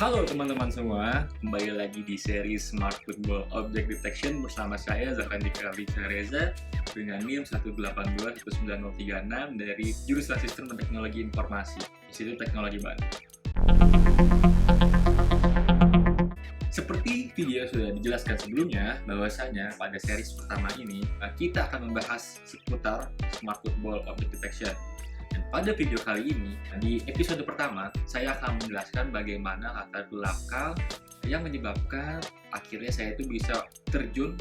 Halo teman-teman semua, kembali lagi di seri Smart Football Object Detection bersama saya Zakandika Reza dengan NIM 1821936 dari jurusan Sistem dan Teknologi Informasi, Institut Teknologi Bandung. Seperti video sudah dijelaskan sebelumnya, bahwasanya pada seri pertama ini kita akan membahas seputar Smart Football Object Detection. Dan pada video kali ini, di episode pertama, saya akan menjelaskan bagaimana latar belakang yang menyebabkan akhirnya saya itu bisa terjun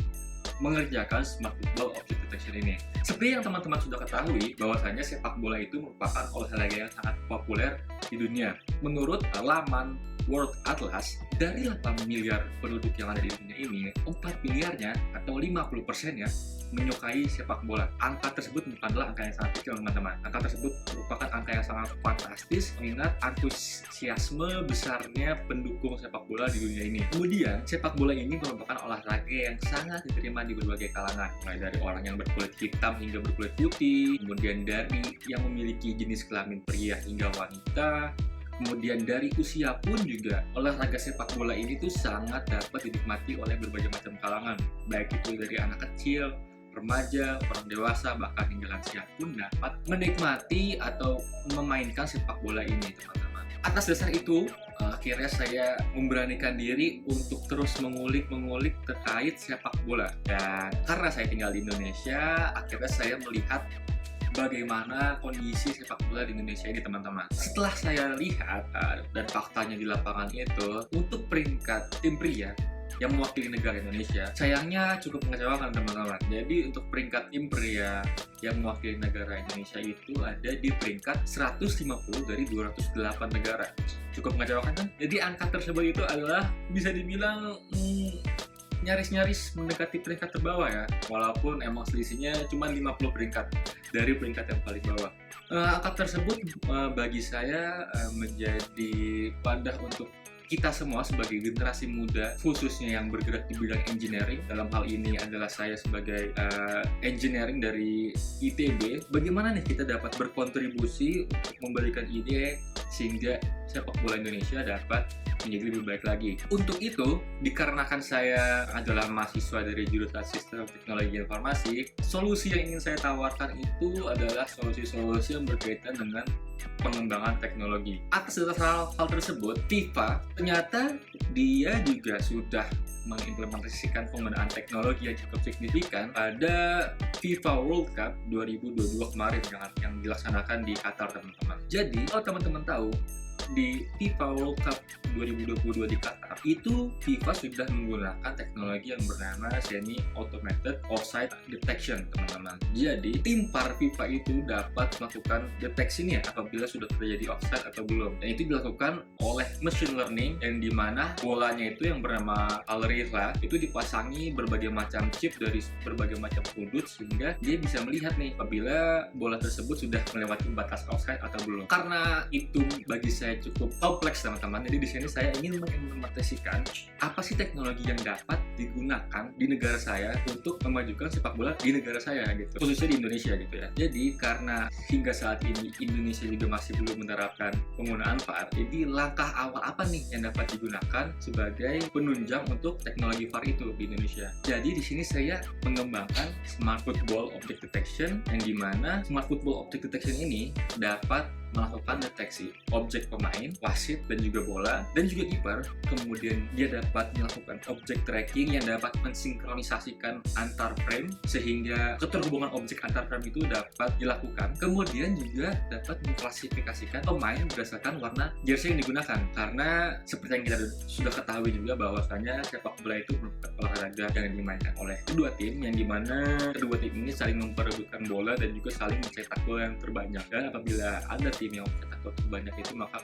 mengerjakan Smart Football Object Detection ini. Seperti yang teman-teman sudah ketahui, bahwasanya sepak bola itu merupakan olahraga yang sangat populer di dunia. Menurut laman World Atlas, dari 8 miliar penduduk yang ada di dunia ini, 4 miliarnya atau 50%-nya menyukai sepak bola. Angka tersebut bukanlah angka yang sangat kecil, teman-teman. Angka tersebut merupakan angka yang sangat fantastis mengingat antusiasme besarnya pendukung sepak bola di dunia ini. Kemudian, sepak bola ini merupakan olahraga yang sangat diterima di berbagai kalangan, mulai dari orang yang berkulit hitam hingga berkulit putih, kemudian dari yang memiliki jenis kelamin pria hingga wanita, kemudian dari usia pun juga olahraga sepak bola ini tuh sangat dapat dinikmati oleh berbagai macam kalangan, baik itu dari anak kecil, remaja, orang dewasa, bahkan hingga lansia pun dapat menikmati atau memainkan sepak bola ini, teman-teman. Atas dasar itu, akhirnya saya memberanikan diri untuk terus mengulik terkait sepak bola. Dan karena saya tinggal di Indonesia, akhirnya saya melihat bagaimana kondisi sepak bola di Indonesia ini, teman-teman. Setelah saya lihat dan faktanya di lapangan itu, untuk peringkat tim pria yang mewakili negara Indonesia, sayangnya cukup mengecewakan, teman-teman. Jadi untuk peringkat tim pria yang mewakili negara Indonesia itu ada di peringkat 150 dari 208 negara. Cukup mengecewakan kan? Jadi angka tersebut itu adalah bisa dibilang nyaris-nyaris mendekati peringkat terbawah ya, walaupun emang selisihnya cuma 50 peringkat dari peringkat yang paling bawah. Angka tersebut bagi saya menjadi wadah untuk kita semua sebagai generasi muda, khususnya yang bergerak di bidang engineering. Dalam hal ini adalah saya sebagai engineering dari ITB. Bagaimana nih kita dapat berkontribusi untuk memberikan ide sehingga sepak bola Indonesia dapat menjadi lebih baik lagi. Untuk itu, dikarenakan saya adalah mahasiswa dari jurusan Sistem Teknologi Informasi, solusi yang ingin saya tawarkan itu adalah solusi-solusi yang berkaitan dengan pengembangan teknologi. Atas dasar hal tersebut, FIFA ternyata dia juga sudah mengimplementasikan penggunaan teknologi yang cukup signifikan pada FIFA World Cup 2022 kemarin yang dilaksanakan di Qatar, teman-teman. Jadi, kalau teman-teman tahu, di FIFA World Cup 2022 di Qatar itu FIFA sudah menggunakan teknologi yang bernama Semi Automated Offside Detection, teman-teman. Jadi tim PAR FIFA itu dapat melakukan deteksinya apabila sudah terjadi offside atau belum. Dan itu dilakukan oleh machine learning yang dimana bolanya itu yang bernama Algorithm itu dipasangi berbagai macam chip dari berbagai macam sudut sehingga dia bisa melihat nih apabila bola tersebut sudah melewati batas offside atau belum. Karena itu bagi saya cukup kompleks, teman-teman. Jadi di sini saya ingin mengimplementasikan apa sih teknologi yang dapat digunakan di negara saya untuk memajukan sepak bola di negara saya gitu, khususnya di Indonesia gitu ya. Jadi karena hingga saat ini Indonesia juga masih belum menerapkan penggunaan VAR, jadi langkah awal apa nih yang dapat digunakan sebagai penunjang untuk teknologi VAR itu di Indonesia. Jadi di sini saya mengembangkan Smart Football Object Detection yang dimana Smart Football Object Detection ini dapat melakukan deteksi objek pemain, wasit, dan juga bola, dan juga kiper. Kemudian dia dapat melakukan objek tracking yang dapat mensinkronisasikan antar frame sehingga keterhubungan objek antar frame itu dapat dilakukan. Kemudian juga dapat mengklasifikasikan pemain berdasarkan warna jersey yang digunakan. Karena seperti yang kita sudah ketahui juga bahwasanya sepak bola itu merupakan olahraga yang dimainkan oleh kedua tim, yang dimana kedua tim ini saling memperebutkan bola dan juga saling mencetak gol yang terbanyak. Dan apabila ada tim yang mencetak gol terbanyak itu maka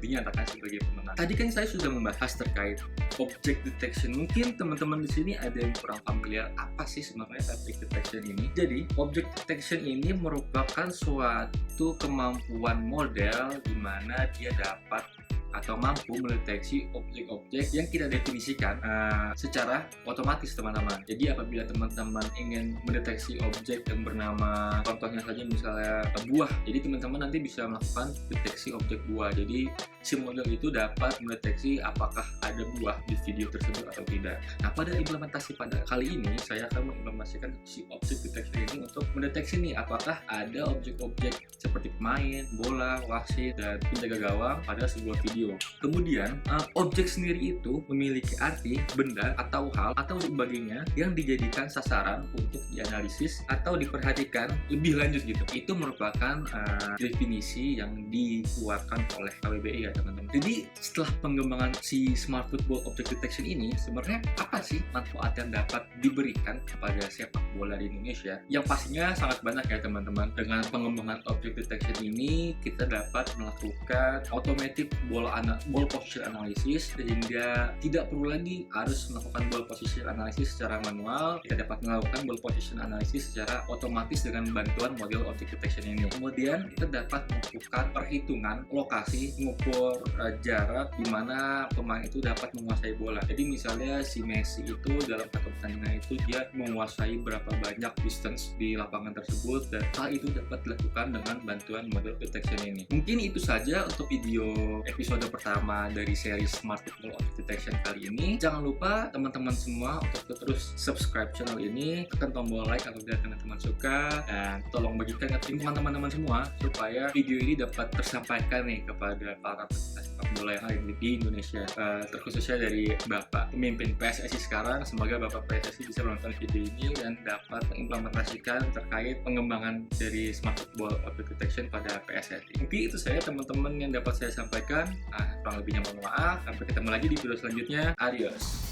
dinyatakan sebagai pemenang. Tadi kan saya sudah membahas terkait object detection. Mungkin teman-teman di sini ada yang kurang familiar apa sih sebenarnya object detection ini. Jadi object detection ini merupakan suatu kemampuan model di mana dia dapat atau mampu mendeteksi objek-objek yang kita definisikan secara otomatis, teman-teman. Jadi apabila teman-teman ingin mendeteksi objek yang bernama, contohnya saja misalnya buah, jadi teman-teman nanti bisa melakukan deteksi objek buah. Jadi si model itu dapat mendeteksi apakah ada buah di video tersebut atau tidak. Nah, pada implementasi pada kali ini saya akan mengimplementasikan si object detection ini untuk mendeteksi nih apakah ada objek-objek seperti pemain, bola, wasit, dan penjaga gawang pada sebuah video. Kemudian objek sendiri itu memiliki arti, benda, atau hal, atau sebagainya yang dijadikan sasaran untuk dianalisis atau diperhatikan lebih lanjut gitu. Itu merupakan definisi yang dikeluarkan oleh KBBI ya teman-teman. Jadi setelah pengembangan si Smart Football Object Detection ini, sebenarnya apa sih manfaat yang dapat diberikan kepada sepak bola di Indonesia? Yang pastinya sangat banyak ya teman-teman. Dengan pengembangan object detection ini, kita dapat melakukan automatic ball position analysis, sehingga tidak perlu lagi harus melakukan ball position analysis secara manual. Kita dapat melakukan ball position analysis secara otomatis dengan bantuan model object detection ini. Kemudian kita dapat melakukan perhitungan lokasi, mengukur jarak di mana pemain itu dapat menguasai bola. Jadi misalnya si Messi itu dalam satu pertandingan itu dia menguasai berapa banyak distance di lapangan tersebut, dan hal itu dapat dilakukan dengan bantuan model detection ini. Mungkin itu saja untuk video episode pertama dari seri Smart Football Object Detection kali ini. Jangan lupa teman-teman semua untuk terus subscribe channel ini, tekan tombol like apabila teman-teman suka, dan tolong bagikan ke teman-teman semua supaya video ini dapat tersampaikan nih kepada para pecinta sepak bola yang ada di Indonesia, terkhususnya dari Bapak pemimpin PSSI sekarang. Semoga Bapak PSSI bisa menonton video ini dan dapat mengimplementasikan terkait pengembangan dari Smart Football Object Detection pada PSSI. Mungkin itu saya teman-teman yang dapat saya sampaikan. Kurang lebihnya mohon maaf. Sampai ketemu lagi di video selanjutnya. Adios.